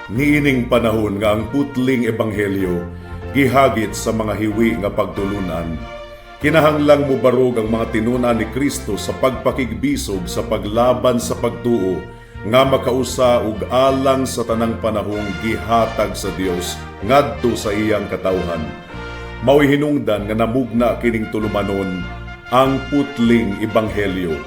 Niining panahon nga ang putling ebanghelyo gihagit sa mga hiwi nga pagtulunan. Kinahanglang mo barog ang mga tinunan ni Kristo sa pagpakigbisog sa paglaban sa pagtuo nga makausa ug alang sa tanang panahong gihatag sa Dios ngadto sa iyang katawhan. Mao'y hinungdan nga namugna kining tulumanon ang putling ebanghelyo.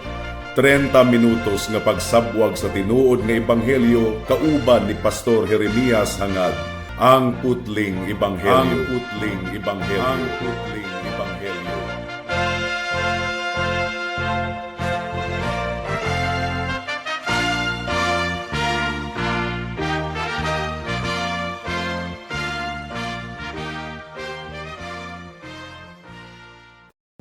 30 minutos nga pagsabwag sa tinuod nga ebanghelyo kauban ni Pastor Jeremias hangad ang putling ebanghelyo. Ang putling ebanghelyo. Ang putling ebanghelyo.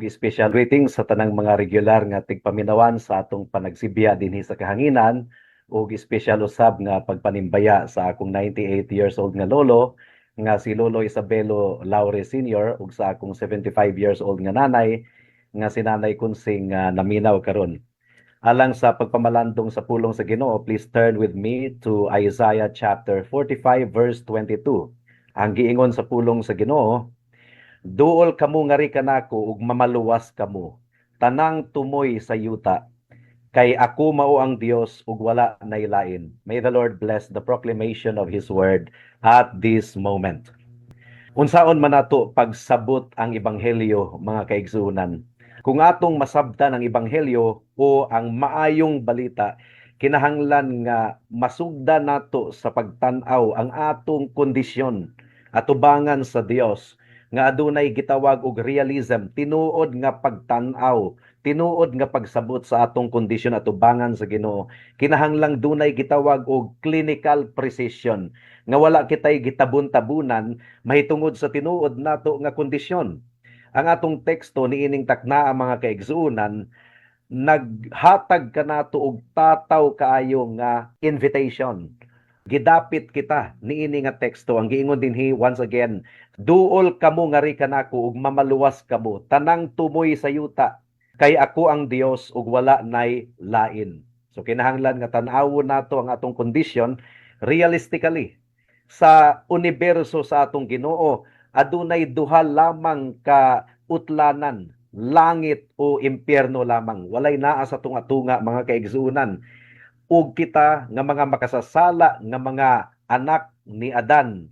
Special greetings sa tanang mga regular nga tigpaminawan sa atong panagsibya dinhi sa kahanginan ug special usab nga pagpanimbaya sa akong 98 years old nga lolo nga si Lolo Isabelo Laure Sr. ug sa akong 75 years old nga nanay nga si Nanay Kunsing naminaw karon. Alang sa pagpamalandong sa pulong sa Ginoo, please turn with me to Isaiah chapter 45 verse 22. Ang giingon sa pulong sa Ginoo, duol kamo ngari kanako ug mamaluwas kamo, tanang tumoy sa yuta, kay ako mao ang Dios ug wala nay lain. May the Lord bless the proclamation of His word at this moment. Unsaon man nato pagsabot ang ebanghelyo, mga kaigsuonan? Kung atong masabtan ang ebanghelyo o ang maayong balita, kinahanglan nga masugdan nato sa pagtan-aw ang atong kondisyon atubangan sa Dios nga adunay gitawag og realism, tinuod nga pagtan-aw, tinuod nga pagsabot sa atong kondisyon atubangan sa Ginoo. Kinahanglang dunay gitawag og clinical precision nga wala kitay gitabun-tabunan mahitungod sa tinuod nato nga kondisyon. Ang atong teksto niining takna ang mga kaigsuonan naghatag kanato og tataw kaayo nga invitation. Gidapit kita niini nga teksto ang giingon dinhi once again, duol kamo ngari kanako ug mamaluwas kamo, tanang tumoy sa yuta, kay ako ang Dios ug wala nay lain. So kinahanglan nga tan-awon nato ang atong kondisyon realistically. Sa universo sa atong Ginoo adunay duha lamang ka utlanan, langit o impyerno lamang. Walay naa sa tunga-tunga mga kaigsuonan. Ug kita nga mga makasasala nga mga anak ni Adan,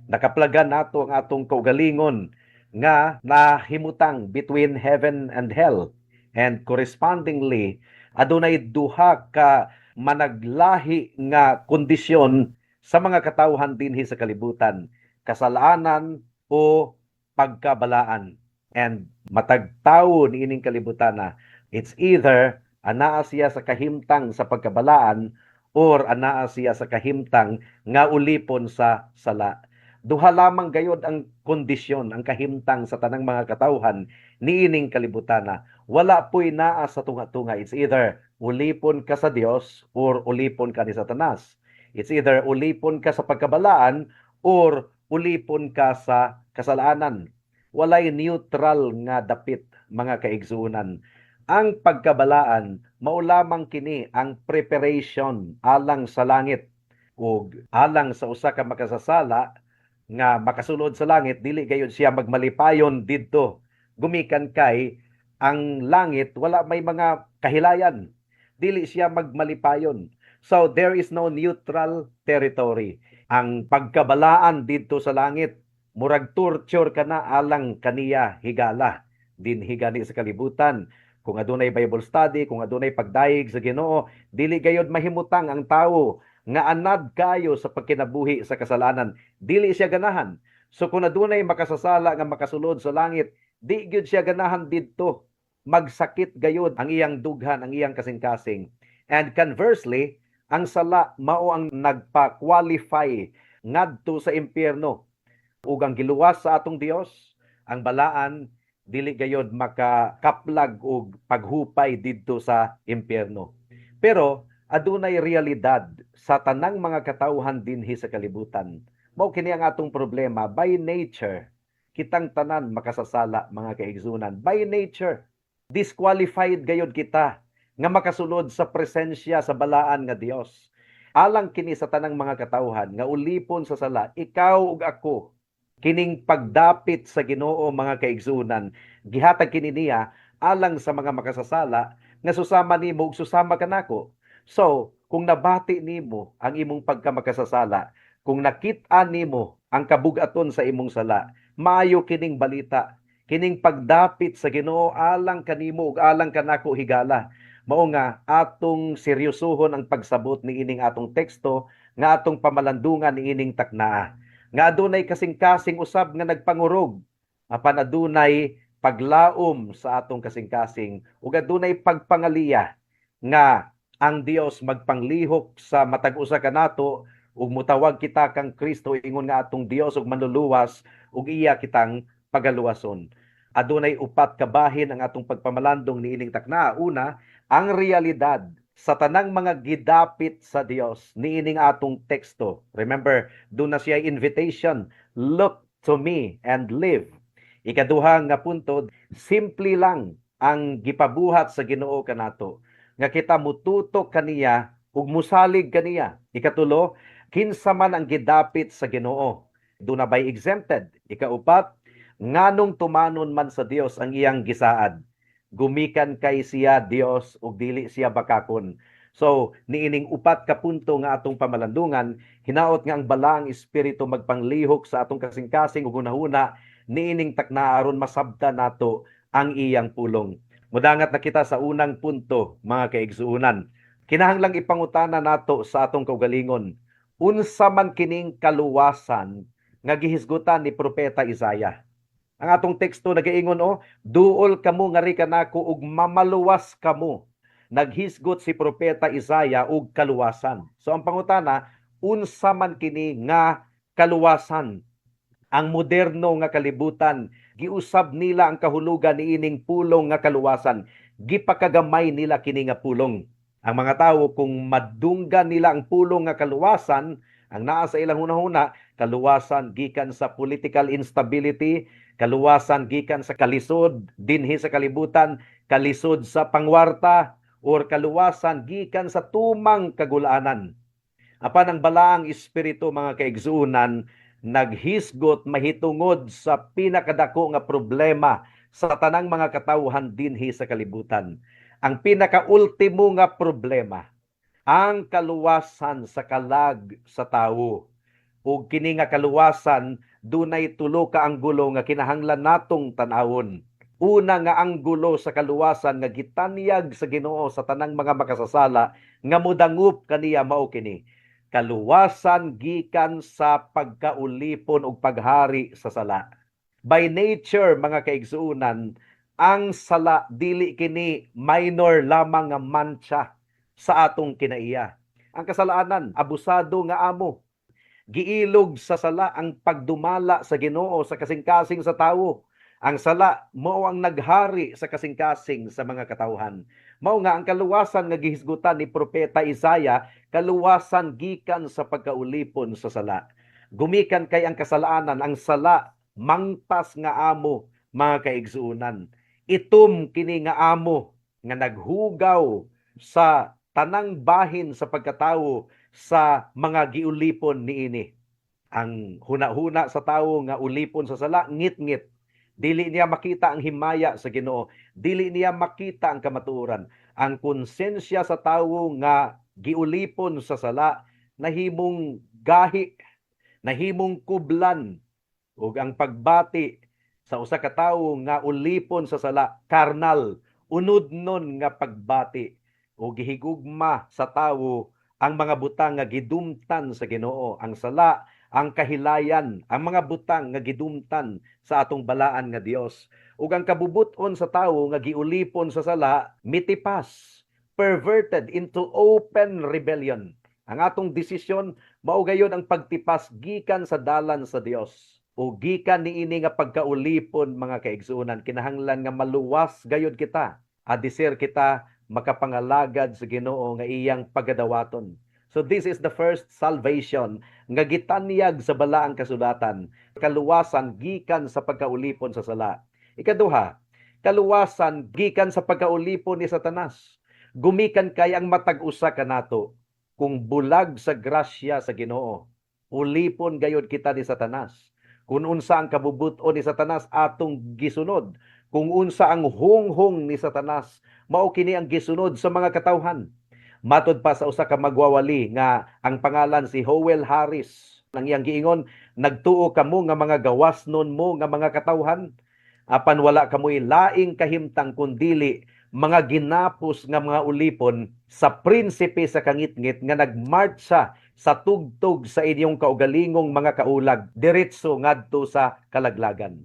nakaplagan nato ang atong kaugalingon nga nahimutang between heaven and hell, and correspondingly adunay duha ka managlahi nga kondisyon sa mga katawhan dinhi sa kalibutan, kasalanan o pagkabalaan. And matagtawo niining kalibutan na it's either anaa siya sa kahimtang sa pagkabalaan or anaa siya sa kahimtang nga ulipon sa sala. Duha lamang gayod ang kondisyon, ang kahimtang sa tanang mga katawhan niining kalibutan na wala po'y naa sa tunga-tunga. It's either ulipon ka sa Dios or ulipon ka ni Satanas. It's either ulipon ka sa pagkabalaan or ulipon ka sa kasalanan. Walay neutral nga dapit, mga kaigsuonan. Ang pagkabalaan mao lamang kini ang preparation alang sa langit ug alang sa usa ka makasasala nga makasulod sa langit, dili gayud siya magmalipayon didto. Gumikan kay ang langit wala may mga kahilayan, dili siya magmalipayon. So there is no neutral territory. Ang pagkabalaan didto sa langit murag torture kana alang kaniya higala dinhi gani sa kalibutan. Kung adunay Bible study, kung adunay pagdayeg sa Ginoo, dili gayud mahimutang ang tawo nga anad kayo sa pagkinabuhi sa kasalanan. Dili siya ganahan. So kung adunay makasasala nga makasulod sa langit, di gyud siya ganahan didto. Magsakit gayud ang iyang dughan, ang iyang kasing-kasing. And conversely, ang sala mao ang nagpa-qualify ngadto sa impyerno. Ug ang giluwas sa atong Dios, ang balaan dili gayud makakaplag og paghupay didto sa impyerno. Pero adunay realidad sa tanang mga katawhan dinhi sa kalibutan. Mao kini ang atong problema. By nature, kitang tanan makasasala, mga kaigsunan. By nature, disqualified gayud kita nga makasulod sa presensya sa balaan nga Dios. alang kini sa tanang mga katawhan nga ulipon sa sala, ikaw ug ako kining pagdapit sa Ginoo mga kaigsunan, gihatag kini niya alang sa mga makasasala nga susama nimo ug susama kanako. So, kung nabati nimo ang imong pagkamakasasala, kung nakit-an nimo ang kabug-aton sa imong sala, maayo kining balita, kining pagdapit sa Ginoo alang kanimo ug alang kanako higala. Mao nga atong seryosohon ang pagsabot ni ining atong teksto nga atong pamalandungan ni ining taknaa. Nga adunay kasing-kasing usab nga nagpangurog, apan adunay paglaom sa atong kasing-kasing ug adunay pagpangaliya nga ang Dios magpanglihok sa matag usa kanato ug mutawag kita kang Kristo ingon nga atong Dios ug manluluwas ug iya kitang pagaluwason. Adunay upat ka bahin ang atong pagpamalandong niining takna. Una, ang realidad sa tanang mga gidapit sa Dios niining atong teksto. Remember, doon na siya invitation, look to me and live. Ikaduha nga punto, simple lang ang gipabuhat sa Ginoo kanato nga kita mututok kaniya ug musalig kaniya. Ikatulo, kinsa man ang gidapit sa Ginoo, do na bay exempted. Ikaupat, nganong tumanon man sa Dios ang iyang gisaad, gumikan kay siya Dios ug dili siya bakakon. So, niining upat ka punto nga atong pamalandungan, hinaot nga ang balaang espiritu magpanglihok sa atong kasing-kasing ug hunahuna niining takna aron masabtan nato ang iyang pulong. Mudangat na kita sa unang punto, mga kaigsuunan. Kinahanglang ipangutana nato sa atong kaugalingon, unsa man kining kaluwasan nga gihisgutan ni propeta Isaiah. Ang atong teksto nagaingon duol kamo ngari kanako ug mamaluwas kamo. Naghisgot si propeta Isaiah ug kaluwasan. So ang pangutana, unsa man kini nga kaluwasan? Ang moderno nga kalibutan, giusab nila ang kahulugan niining pulong nga kaluwasan. Gipakagamay nila kini nga pulong. Ang mga tawo kung madunggan nila ang pulong nga kaluwasan, ang naa sa ilang hunahuna, kaluwasan gikan sa political instability, kaluwasan gikan sa kalisod dinhi sa kalibutan, kalisod sa pangwarta, or kaluwasan gikan sa tumang kagulaanan. Apan ang balaang espiritu mga kaigsuunan naghisgot mahitungod sa pinakadako nga problema sa tanang mga katawhan dinhi sa kalibutan. Ang pinakaultimo nga problema, ang kaluwasan sa kalag sa tawo. Ug kini nga kaluwasan dunay tulo ka anggulo nga kinahanglan natong tan-awon. Una nga anggulo sa kaluwasan nga gitanyag sa Ginoo sa tanang mga makasasala nga modangup kaniya mao kini. Kaluwasan gikan sa pagkaulipon ug paghari sa sala. By nature mga kaigsuunan, ang sala dili kini minor lamang nga mancha sa atong kinaiya. Ang kasalanan, abusado nga amo. Giilog sa sala ang pagdumala sa Ginoo sa kasing-kasing sa tawo. Ang sala mao ang naghari sa kasing-kasing sa mga katawhan. Mao nga ang kaluwasan nga gihisgutan ni propeta Isaiah, kaluwasan gikan sa pagkaulipon sa sala. Gumikan kay ang kasalanan, ang sala mangtas nga amo mga kaigsuunan. Itom kini nga amo nga naghugaw sa tanang bahin sa pagkatawo sa mga giulipon niini. Ang huna-huna sa tawo nga ulipon sa sala, ngit-ngit. Dili niya makita ang himaya sa Ginoo, dili niya makita ang kamatuoran. Ang konsensya sa tawo nga giulipon sa sala nahimong gahi, nahimong kublan, ug ang pagbati sa usa ka tawo nga ulipon sa sala, karnal, unod-non nga pagbati o gihigugma sa tawo ang mga butang nga gidumtan sa Ginoo. Ang sala, ang kahilayan, ang mga butang nga gidumtan sa atong balaan nga Dios. Ug ang kabubuton sa tawo nga giulipon sa sala, mitipas, perverted into open rebellion. Ang atong desisyon mao gayon ang pagtipas gikan sa dalan sa Dios. O gikan niini nga pagkaulipon mga kaigsuunan, kinahanglan nga maluwas gayud kita. Adisir kita makapangalagad sa Ginoo nga iyang pagadawaton. So this is the first salvation nga gitanyag sa balaang kasulatan. Kaluwasan gikan sa pagkaulipon sa sala. Ikaduha, kaluwasan gikan sa pagkaulipon ni Satanas. Gumikan kay ang matag-usa kanato. kung bulag sa grasya sa Ginoo, ulipon gayud kita ni Satanas. Kung unsa ang kabubuton ni Satanas atong gisunod, kung unsa ang hunghong ni Satanas, mao kini ang gisunod sa mga katawhan. Matod pa sa usa ka magwawali nga ang pangalan si Howell Harris, nang iyang giingon, nagtuo kamo nga mga gawasnon mo nga mga katawhan, apan wala kamoy laing kahimtang kundili mga ginapos nga mga ulipon sa prinsipe sa kangitngit nga nagmartsa sa tugtog sa inyong kaugalingong mga kaulag diretso ngadto sa kalaglagan.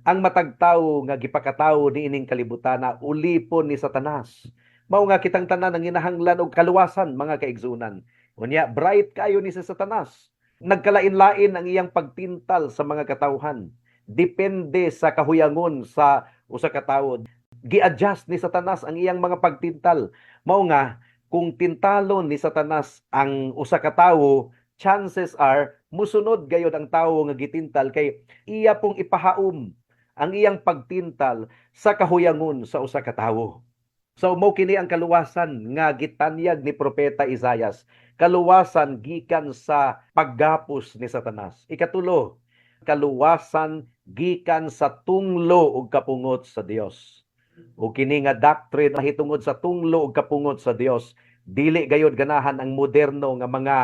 Ang matagtawo nga gipakatawo niining kalibutan na ulipon ni Satanas. Mao nga kitang tanan ang ginahanglan og kaluwasan mga kaigsunan. Unya bright kayo ni sa Satanas. Nagkalain-lain ang iyang pagtintal sa mga katawhan. Depende sa kahuyangon sa usa ka tawo. Gi-adjust ni Satanas ang iyang mga pagtintal. Mao nga kung tintalon ni Satanas ang usa ka tawo, chances are musunod gayud ang tawo nga gitintal kay iya pong ipahaom ang iyang pagtintal sa kahuyangon sa usa ka tawo. So mao kini ang kaluwasan nga gitanyag ni propeta Isaias. Kaluwasan gikan sa paggapos ni Satanas. Ikatulo, kaluwasan gikan sa tunglo ug kapungot sa Dios. O kini nga doctrine mahitungod sa tunglo ug kapungot sa Dios, dili gayud ganahan ang moderno nga mga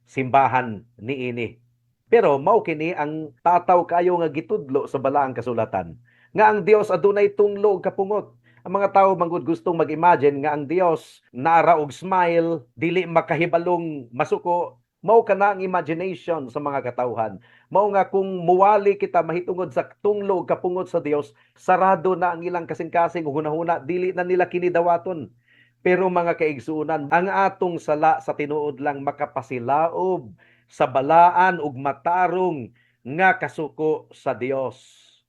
simbahan niini. Pero mao kini ang tataw kayo nga gitudlo sa balaang kasulatan nga ang Dios adunay tunglo ug kapungot. Ang mga tao manggod gustong mag-imagine nga ang Dios nara og smile, dili makahibalong masuko. Mao kana ang imagination sa mga katawhan. Mao nga kung muwali kita mahitungod sa tunglo ug kapungot sa Dios, sarado na ang ilang kasing-kasing ug hunahuna, dili na nila kini dawaton. Pero mga kaigsunan, ang atong sala sa tinuod lang makapasilaob sa balaan ug matarong nga kasuko sa Dios.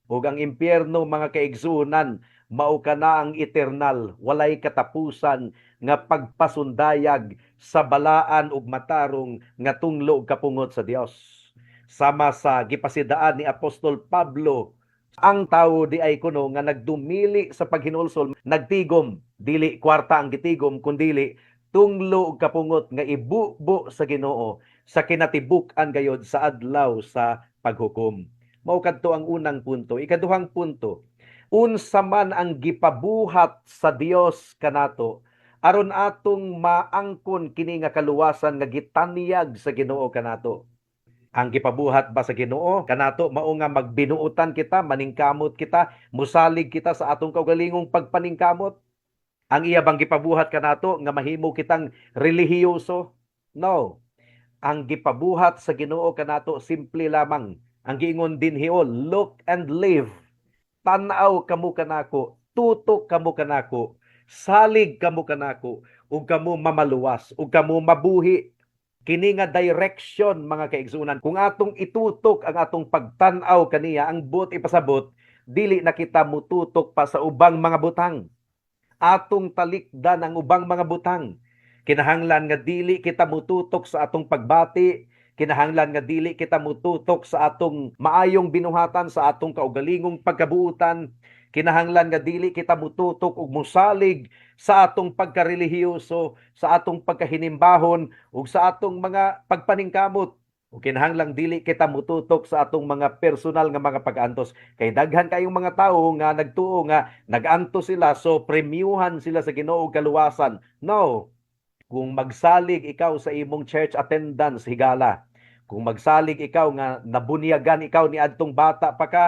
Ug ang impyerno mga kaigsunan, mao kana ang eternal, walay katapusan nga pagpasundayag sa balaan ug matarong nga tunglo ug kapungot sa Dios. Sama sa gipasidaan ni Apostol Pablo, ang tawo di ay kuno nga nagdumili sa paghinulsol, nagtigom, dili kwarta ang gitigom kundili tunglo ug kapungot nga ibubo sa Ginoo sa kinatibuk-an gayod sa adlaw sa paghukom. Mao kadto ang unang punto. Ikaduhang punto, unsa man ang gipabuhat sa Dios kanato aron atong maangkon kini nga kaluwasan nga gitanyag sa Ginoo kanato. Ang gipabuhat ba sa Ginoo kanato mao nga magbinuotan kita, maningkamot kita, musalig kita sa atong kaugalingong pagpaningkamot. Ang iya bang gipabuhat kanato nga mahimo kitang relihiyoso? No. Ang gipabuhat sa Ginoo kanato simple lamang. Ang giingon din hiol, look and live. Tanaw kamo kanako, tutok kamo kanako, salig kamo kanako, ug kamo mamaluwas, ug kamo mabuhi. Kini nga direction mga kaigsunan, kung atong itutok ang atong pagtanaw kaniya, ang buot ipasabot, dili na kita mututok pa sa ubang mga butang. Atong talikdan ang ubang mga butang. Kinahanglan nga dili kita mututok sa atong pagbati, kinahanglan nga dili kita mututok sa atong maayong binuhatan, sa atong kaugalingong pagkabuutan. Kinahanglan nga dili kita mututok ug musalig sa atong pagkarelihiyoso, sa atong pagkahinimbahon ug sa atong mga pagpaningkamot. O kinahanglang dili kita mututok sa atong mga personal nga mga pag-antos. Kay daghan kayong mga tawo nga nagtuo nga nag-antos sila, so premiuhan sila sa Ginoo ug kaluwasan. No. Kung magsalig ikaw sa imong church attendance higala, kung magsalig ikaw nga nabunyagan ikaw ni adtong bata pa ka,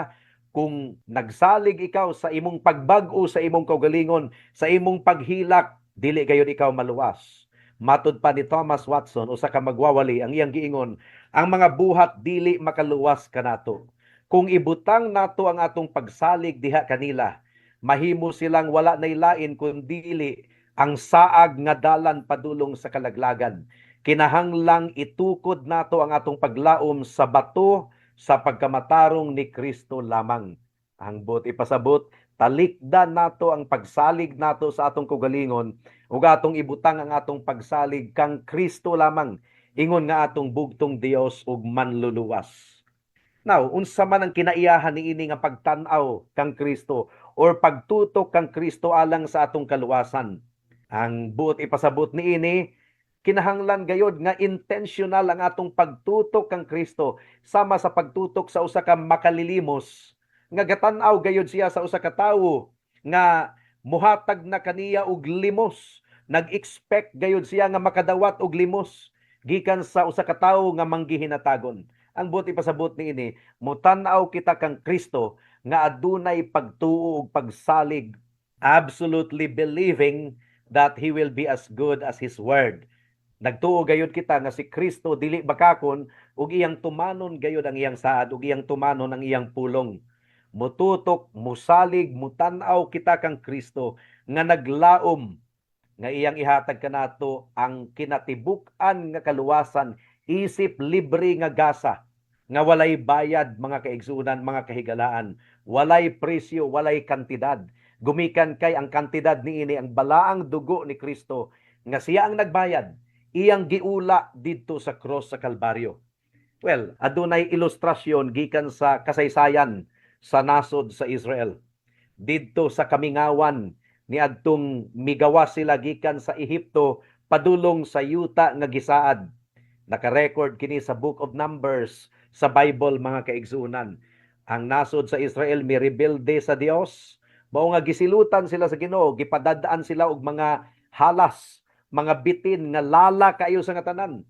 kung nagsalig ikaw sa imong pagbag-o sa imong kaugalingon, sa imong paghilak, dili gayud ikaw maluwas. Matud pa ni Thomas Watson, usa ka magwawali, ang iyang giingon, ang mga buhat dili makaluwas kanato. Kung ibutang nato ang atong pagsalig diha kanila, mahimo silang wala nay lain kundi ang saag nga dalan padulong sa kalaglagan. Kinahanglang itukod nato ang atong paglaom sa bato sa pagkamatarong ni Kristo lamang. Ang buot ipasabot, talikdan nato ang pagsalig nato sa atong kaugalingon ug atong ibutang ang atong pagsalig kang Kristo lamang. Ingon nga atong bugtong Dios ug manluluwas. Now, unsa man ang kinaiyahan niini nga pagtan-aw kang Kristo or pagtutok kang Kristo alang sa atong kaluwasan? Ang buot ipasabot niini, kinahanglan gayud nga intentional ang atong pagtutok kang Kristo sama sa pagtutok sa usa ka makalilimos nga gatan-aw gayud siya sa usa ka tawo nga muhatag na kaniya og limos. Nag-expect gayud siya nga makadawat og limos gikan sa usa ka tawo nga manggihinatagon. Ang buti pasabot niini, mutan-aw kita kang Kristo nga adunay pagtuo ug pagsalig, absolutely believing that He will be as good as His word. Nagtuo gayud kita nga si Kristo dili bakakon ug iyang tumanon gayud ang iyang saad ug iyang tumanon ang iyang pulong. Mututok, musalig, mutan-aw kita kang Kristo nga naglaom nga iyang ihatag kanato ang kinatibuk-an nga kaluwasan, isip libre nga gasa, nga walay bayad mga kaigsunan, mga kahigalaan, walay presyo, walay kantidad. Gumikan kay ang kantidad niini ang balaang dugo ni Kristo nga siya ang nagbayad, iyang giula didto sa cross sa Kalbaryo. Well, adunay ilustrasyon gikan sa kasaysayan sa nasod sa Israel. Didto sa kamingawan ni adtong migawas sila gikan sa Ehipto padulong sa yuta nga gisaad. Naka-record kini sa Book of Numbers sa Bible mga kaigsunan. Ang nasod sa Israel mi rebelde sa Dios, mao nga gisilutan sila sa Ginoo, gipadadaan sila og mga halas, mga bitin nga lala kayo sa nga tanan.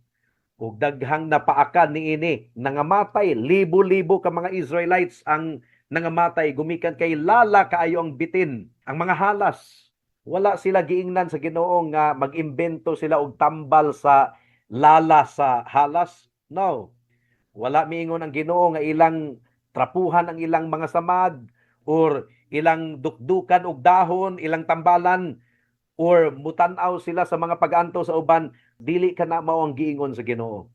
Ug daghang napaakan niini, nangamatay libo-libo ka mga Israelites ang nangamatay gumikan kay lala kaayo ang bitin, ang mga halas. Wala sila giingnan sa Ginoo nga mag-imbento sila og tambal sa lala sa halas. No. Wala miingon ang Ginoo nga ilang trapuhan ang ilang mga samad or ilang dukdukan og dahon, ilang tambalan or mutan-aw sila sa mga pag-anto sa uban. Dili kana mao ang giingon sa Ginoo.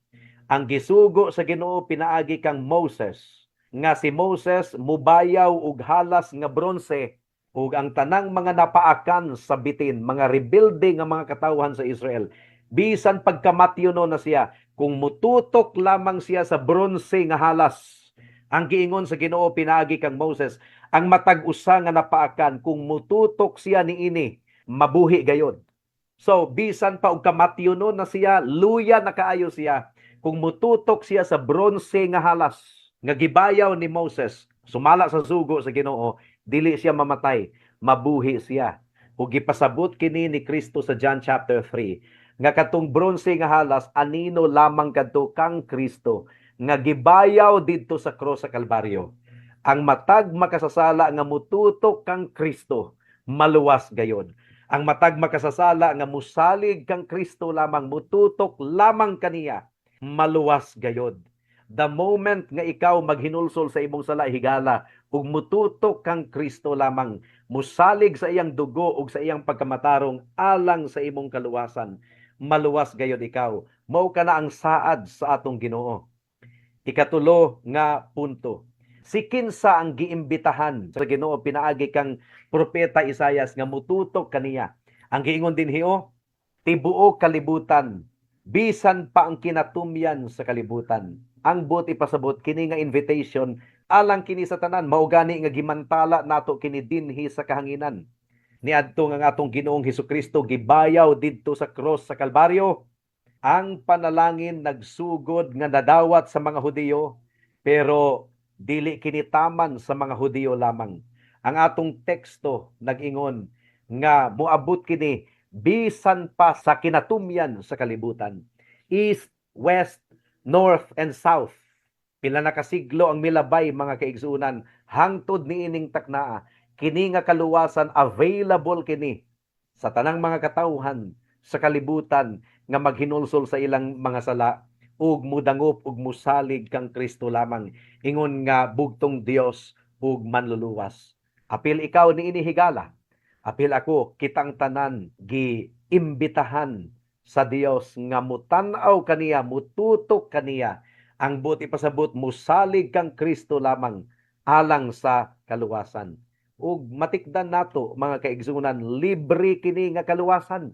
Ang gisugo sa Ginoo pinaagi kang Moses, nga si Moses mubayaw og halas nga bronse ug ang tanang mga napaakan sa bitin, mga rebelde nga mga katawhan sa Israel, bisan pagkamatyo na siya, kung mututok lamang siya sa bronse nga halas, ang giingon sa Ginoo pinaagi kang Moses, ang matag usa nga napaakan kung mututok siya niini, mabuhi gayod. So bisan pa og kamatyo na siya, luya na kaayo siya kung mututok siya sa bronse nga halas nga gibayaw ni Moses, sumala sa sugo sa Ginoo, dili siya mamatay, mabuhi siya. Ug gipasabot kini ni Kristo sa John chapter 3 nga katong bronse nga halas anino lamang kadto kang Kristo nga gibayaw didto sa cross sa Kalbaryo. Ang matag makasasala nga mututok kang Kristo, maluwas gayod. Ang matag makasasala nga musalig kang Kristo lamang, mututok lamang kaniya, maluwas gayod. The moment nga ikaw maghinulsol sa imong sala higala ug mututok kang Kristo lamang, musalig sa iyang dugo ug sa iyang pagkamatarong alang sa imong kaluwasan, maluwas gayod ikaw. Mao kana ang saad sa atong Ginoo. Ikatulo nga punto, si kinsa ang giimbitahan sa Ginoo pinaagi kang propeta Isayas nga mututok kaniya. Ang giingon dinhi tibuok kalibutan, bisan pa ang kinatumyan sa kalibutan. Ang buti pasabot kini nga invitation alang kini sa tanan, mao gani nga gimantala nato kini dinhi sa kahanginan. Niadto nga atong Ginoong Hesukristo gibayaw didto sa cross sa Kalbaryo. Ang panalangin nagsugod nga nadawat sa mga Hudiyo, pero dili kini taman sa mga Hudiyo lamang. Ang atong teksto nag-ingon nga moabot kini bisan pa sa kinatumyan sa kalibutan. East, west, north, and south. Pila na kasiglo ang milabay mga kaigsunan hangtod niining taknaa. Kini nga kaluwasan available kini sa tanang mga katawhan sa kalibutan nga maghinulsol sa ilang mga sala ug mudangop ug musalig kang Kristo lamang. Ingon nga bugtong Dios ug manluluwas. Apil ikaw niini higala. Apil ako, kitang tanan giimbitahan sa Dios nga mutan-aw kaniya, mututok kaniya. Ang buti pasabot, musalig kang Kristo lamang alang sa kaluwasan. Ug matikdan nato mga kaigsunan, libre kini nga kaluwasan.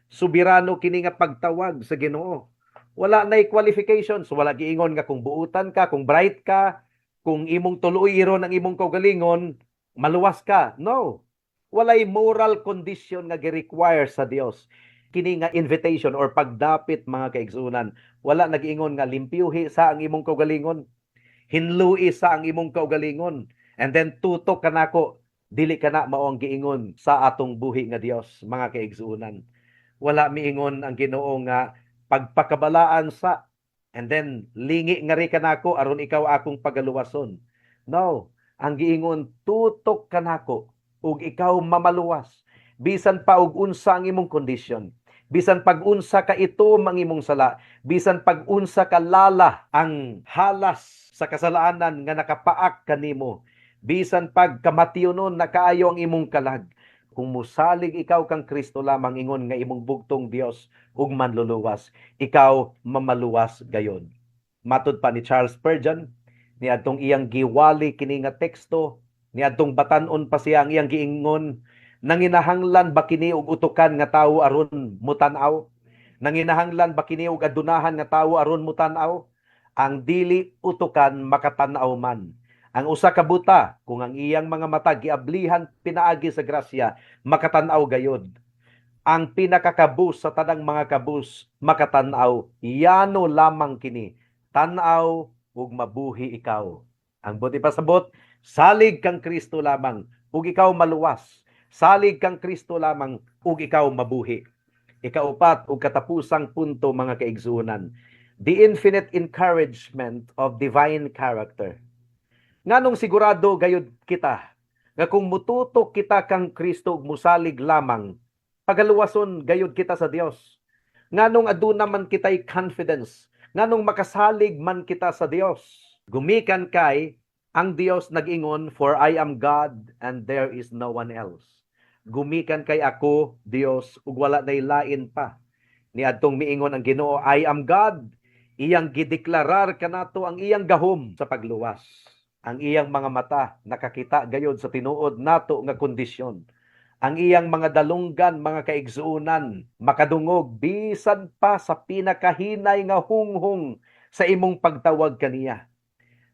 Subirano kini nga pagtawag sa Ginoo. Wala nay qualifications, wala giingon nga kung buutan ka, kung bright ka, kung imong tuloy iron ang imong kaugalingon, maluwas ka. No. Walay moral condition nga gi-require sa Dios. kini nga invitation or pagdapit mga kaigsunan, wala nag-ingon nga limpyuhi sa ang imong kaugalingon, hinlui sa ang imong kaugalingon, and then tutok kanako, dili kana mao ang giingon sa atong buhi nga Dios mga kaigsunan. Wala miingon ang Ginoo nga pagpakabalaan sa and then lingi nga ri kanako aron ikaw akong pagaluwason. No, ang giingon tutok kanako ug ikaw mamaluwas bisan pa og unsa ang imong kondisyon, bisan pag-unsa ka itom ang imong sala, bisan pag-unsa ka lala ang halas sa kasalanan nga nakapaak kanimo, bisan pag kamatiyonon na kaayo ang imong kalag, kung musalig ikaw kang Kristo lamang ingon nga imong bugtong Dios ug manluluwas, ikaw mamaluwas gayon. Matud pa ni Charles Spurgeon, niadtong iyang giwali kini nga teksto, niadtong batan-on pa siya ang iyang giingon, nanginahanglan ba kini og utukan nga tawo aron mutan-aw? Nanginahanglan ba kini og adunahan nga tawo aron mutan-aw? Ang dili utukan makatan-aw man. Ang usa ka buta, kung ang iyang mga mata giablihan pinaagi sa grasya, makatan-aw gayod. Ang pinakakabus sa tanang mga kabus, makatan-aw, yano lamang kini, tan-aw ug mabuhi ikaw. Ang buti pasabot, salig kang Kristo lamang ug ikaw maluwas. Salig kang Kristo lamang ug ikaw mabuhi. Ikaupat ug katapusang punto mga kaigsunan, the infinite encouragement of divine character. Nganong sigurado gayud kita nga kung mututok kita kang Kristo ug musalig lamang, pagaluwason gayud kita sa Dios. Nganong aduna man kitay confidence, nganong makasalig man kita sa Dios. Gumikan kay ang Dios nag-ingon, for I am God and there is no one else. Gumikan kay ako, Dios, ug wala nay lain pa. Niadtong miingon ang Ginoo, I am God. Iyang gideklarar kanato ang iyang gahom sa pagluwas. Ang iyang mga mata nakakita gayod sa tinuod nato nga kondisyon. Ang iyang mga dalunggan, mga kaigsuunan, makadungog bisan pa sa pinakahinay nga hunghong sa imong pagtawag kaniya.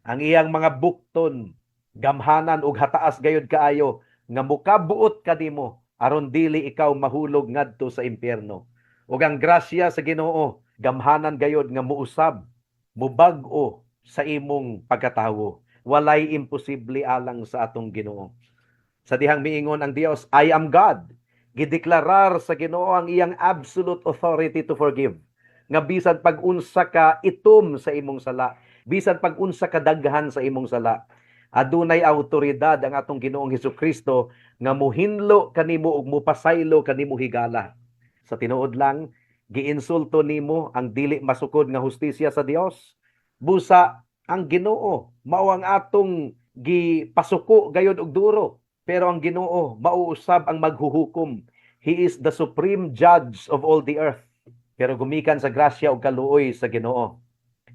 Ang iyang mga bukton, gamhanan ug hataas gayod kaayo nga mukabuot kanimo aron dili ikaw mahulog ngadto sa impyerno. Ug ang grasya sa Ginoo gamhanan gayod nga muusab, mubag-o sa imong pagkatawo. Walay imposible alang sa atong Ginoo. Sa dihang miingon ang Dios, I am God. Gideklarar sa Ginoo ang iyang absolute authority to forgive. Nga bisan pag-unsa ka itom sa imong sala, bisan pag-unsa ka daghan sa imong sala, adunay awtoridad ang atong Ginoong Hesukristo nga muhinlo kanimo ug mupasaylo kanimo higala. Sa tinuod lang, giinsulto nimo ang dili masukod nga hustisya sa Dios. Busa ang Ginoo mao ang atong gipasuko gayud og duro, pero ang Ginoo mauusab ang maghuhukom. He is the supreme judge of all the earth. Pero gumikan sa grasya ug kaluoy sa Ginoo,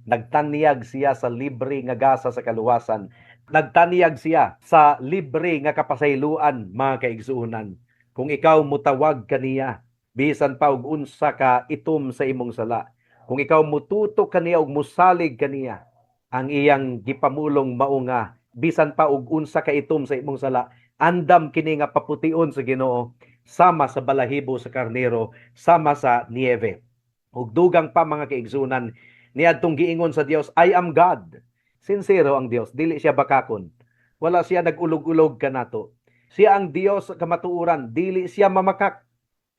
nagtanyag siya sa libre nga gasa sa kaluwasan. Nagtanyag siya sa libre nga kapasayloan mga kaigsuunan. Kung ikaw mutawag kaniya, bisan pa og unsa ka itom sa imong sala, kung ikaw mututok kaniya ug musalig kaniya, ang iyang gipamulong mao nga bisan pa og unsa ka itom sa imong sala, andam kini nga papution sa Ginoo sama sa balahibo sa karnero, sama sa niebe. Ug dugang pa mga kaigsunan, niadtong giingon sa Dios, I am God. Sincero ang Dios, dili siya bakakon. Wala siya nagulog-ulog kanato. Siya ang Dios sa kamatuoran, dili siya mamakak.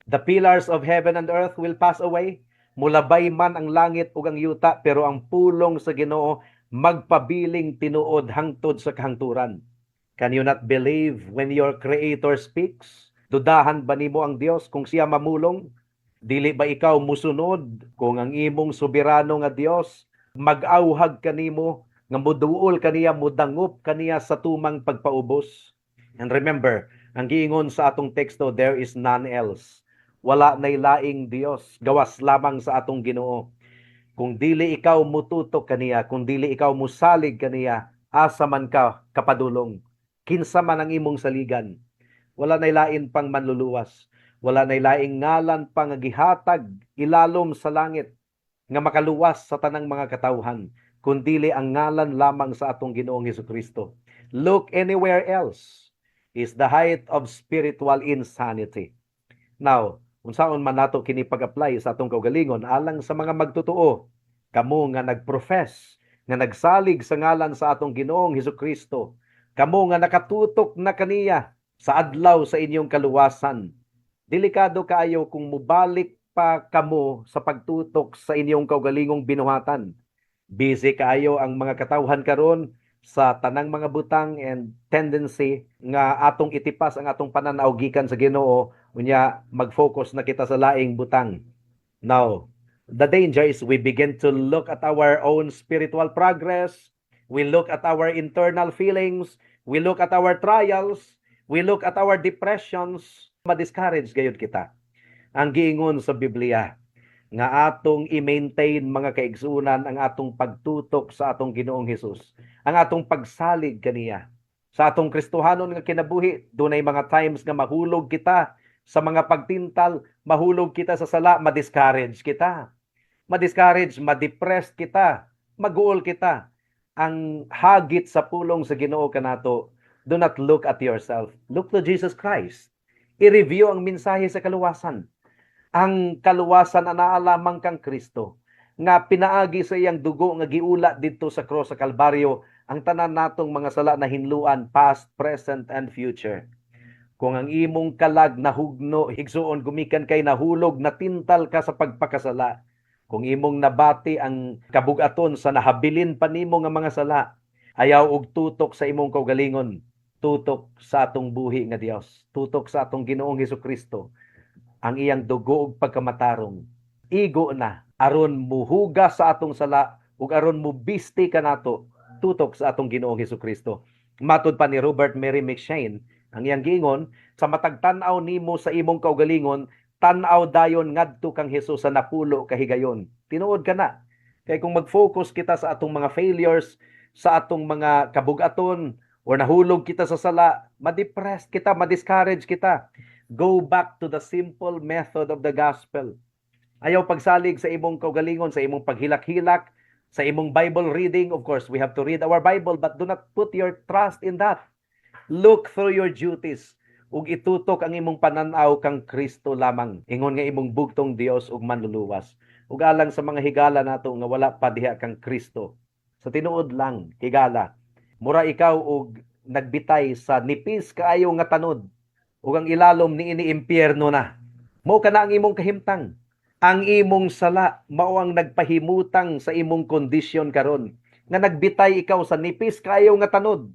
The pillars of heaven and earth will pass away. Mulabay man ang langit ug ang yuta, pero ang pulong sa Ginoo magpabiling tinuod hangtod sa kahangturan. Can you not believe when your Creator speaks? Dudahan ba nimo ang Dios kung siya mamulong? Dili ba ikaw musunod kung ang imong soberano nga Dios mag-awhag kanimo nga muduol kaniya, mudangop kaniya sa tumang pagpaubos? And remember, ang giingon sa atong teksto, there is none else. Wala nay laing Dios, gawas lamang sa atong Ginoo. Kung dili ikaw mututok kaniya, kung dili ikaw musalig kaniya, asa man ka kapadulong. Kinsa man ang imong saligan. Wala nay lain pang manluluwas. Wala nay laing ngalan pang gihatag ilalom sa langit nga makaluwas sa tanang mga katawhan, kundili ang ngalan lamang sa atong Ginoong Hesukristo. Look anywhere else is the height of spiritual insanity. Now, Unsaon man nato kini pag-apply sa atong kaugalingon alang sa mga magtotoo, kamo nga nagprofess nga nagsalig sa ngalan sa atong Ginoong Hesukristo, kamo nga nakatutok na kaniya sa adlaw sa inyong kaluwasan. Delikado kaayo kung mubalik pa kamo sa pagtutok sa inyong kaugalingong binuhatan. Busy kaayo ang mga katawhan karon sa tanang mga butang and tendency nga atong itipas ang atong pananaw gikan sa Ginoo, unya mag-focus na kita sa laing butang. Now, the danger is we begin to look at our own spiritual progress, we look at our internal feelings, we look at our trials, we look at our depressions, ma-discourage gayud kita. Ang giingon sa Biblia nga atong i-maintain mga kaigsunan ang atong pagtutok sa atong Ginoong Hesus, ang atong pagsalig kaniya. Sa atong Kristohanon nga kinabuhi, dunay mga times nga mahulog kita sa mga pagtintal, mahulog kita sa sala, ma-discourage kita. Ma-discourage, ma-depressed kita, mag-uol kita. Ang hagit sa pulong sa Ginoo kanato, do not look at yourself. Look to Jesus Christ. I-review ang mensahe sa kaluwasan. Ang kaluwasan na naalamang kang Kristo, nga pinaagi sa iyang dugo nga giula dito sa cross sa Kalbaryo ang tanan natong mga sala na hinluan, past, present, and future. Kung ang imong kalag na hugno, higsuon gumikan kay nahulog, natintal ka sa pagpakasala. Kung imong nabati ang kabugaton sa nahabilin pa nimo nga mga sala, ayaw og tutok sa imong kaugalingon, tutok sa atong buhi nga Dios, tutok sa atong Ginoong Hesukristo. Ang iyang dugo ug pagkamatarong igo na aron muhuga sa atong sala ug aron mubisti kanato tutok sa atong Ginoong Hesukristo. Matud pa ni Robert Mary McShane, ang iyang giingon, sa matag tan-aw nimo sa imong kaugalingon, tan-aw dayon ngadto kang Hesus sa napulo kahigayon. Tinuod kana. Kay kung mag-focus kita sa atong mga failures, sa atong mga kabugaton, or nahulog kita sa sala, ma-depressed kita, ma-discourage kita. Go back to the simple method of the gospel. Ayaw pagsalig sa imong kaugalingon, sa imong paghilak-hilak, sa imong Bible reading. Of course, we have to read our Bible, but do not put your trust in that. Look through your duties ug itutok ang imong pananaw kang Kristo lamang. Ingon nga imong bugtong Dios ug manluluwas. Ug alang sa mga higala nato nga wala pa diha kang Kristo. Sa tinuod lang, higala, mura ikaw og nagbitay sa nipis kaayo nga tanod ug ang ilalom niini impyerno na. Mao kana ang imong kahimtang. Ang imong sala mao ang nagpahimutang sa imong kondisyon karon nga nagbitay ikaw sa nipis kaayo nga tanod.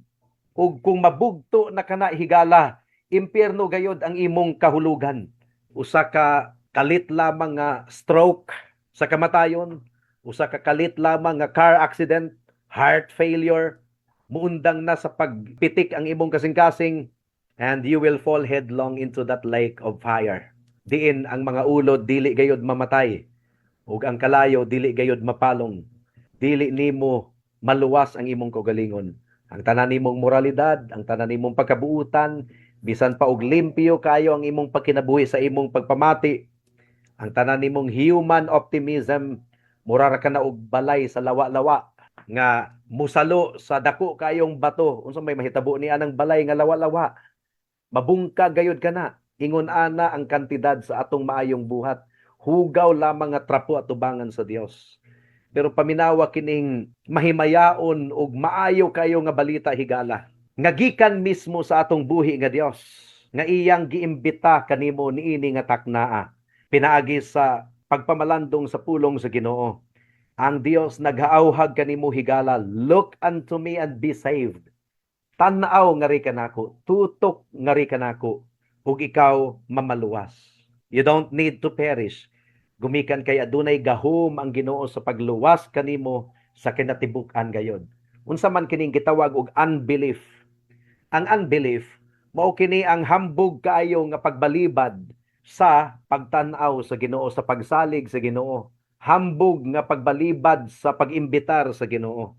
Ug kung mabugto na kana higala, impyerno gayod ang imong kahulugan. Usa ka kalit lamang nga stroke sa kamatayon, usa ka kalit lamang nga car accident, heart failure, muundang na sa pagpitik ang imong kasing-kasing, and you will fall headlong into that lake of fire. Diin ang mga ulod dili gayud mamatay, ug ang kalayo dili gayud mapalong. Dili nimo maluwas ang imong kaugalingon. Ang tanan nimong moralidad, ang tanan nimong pagkabuutan, bisan pa og limpyo kayo ang imong pagkinabuhi sa imong pagpamati. Ang tanan nimong human optimism, mura ra ka na og balay sa lawa-lawa nga musalo sa dako kayong bato. Unsa may mahitabo ni anang balay nga lawa-lawa? Mabungka gayud kana. Ingon ana ang kantidad sa atong maayong buhat. Hugaw lamang nga trapo at tubangan sa Dios. Pero paminawa kining mahimayaon og maayo kayo nga balita higala. Nga gikan mismo sa atong buhi nga Dios. Nga iyang giimbita kanimo niini nga taknaa. Pinaagi sa pagpamalandong sa pulong sa Ginoo. Ang Dios naghaawhag kanimo higala, look unto me and be saved. Tanaw ngari kanako, tutok ngari kanako, ug ikaw mamaluwas. You don't need to perish. Gumikan kay adunay gahom ang Ginoo sa pagluwas kanimo sa kinatibuk-an gayod. Unsa man kining gitawag og unbelief. Ang unbelief mao kini ang hambog kaayo nga pagbalibad sa pagtan-aw sa Ginoo, sa pagsalig sa Ginoo. Hambog nga pagbalibad sa pag-imbitar sa Ginoo.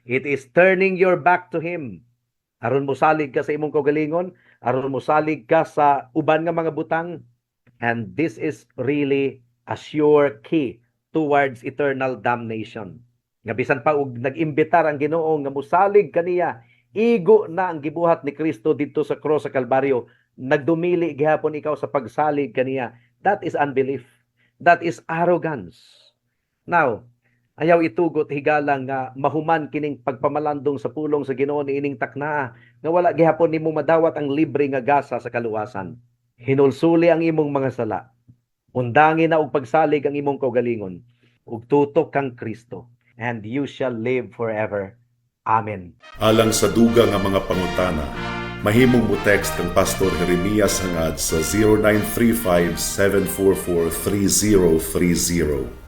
It is turning your back to Him. Aron mo salig ka sa imong kaugalingon, aron mo salig ka sa uban nga mga butang, and this is really a sure key towards eternal damnation. Nga bisan pa og nag-imbitar ang Ginoo nga mosalig kaniya, igo na ang gibuhat ni Kristo dito sa cross sa Kalbaryo, nagdumili gihapon ikaw sa pagsalig kaniya. That is unbelief. That is arrogance. Now, ayaw itugot higalang nga mahuman kining pagpamalandong sa pulong sa Ginoo niining takna nga wala gihapon nimo madawat ang libre nga gasa sa kaluwasan. Hinulsuli ang imong mga sala. Undangin na og pagsalig ang imong kaugalingon ug tutok kang Kristo, and you shall live forever. Amen. Alang sa dugang nga mga pangutana, mahimong mo text kang Pastor Jeremias hangad sa 0935-744-3030.